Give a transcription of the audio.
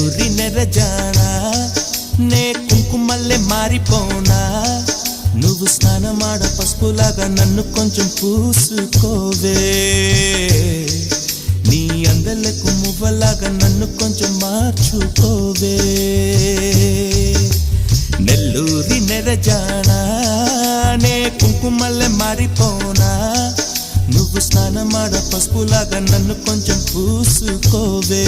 నెల్లూరి నెరజానా నే కుంకుమల్లే మారిపోనా నువ్వు స్నానమాడ పసుపులాగా నన్ను కొంచెం పూసుకోవే నీ అందలకు మువ్వలాగా నన్ను కొంచెం మార్చుకోవే నెల్లూరి నెరజానా నే కుంకుమల్లే మారిపోనా నువ్వు స్నానమాడ పసుపులాగా నన్ను కొంచెం పూసుకోవే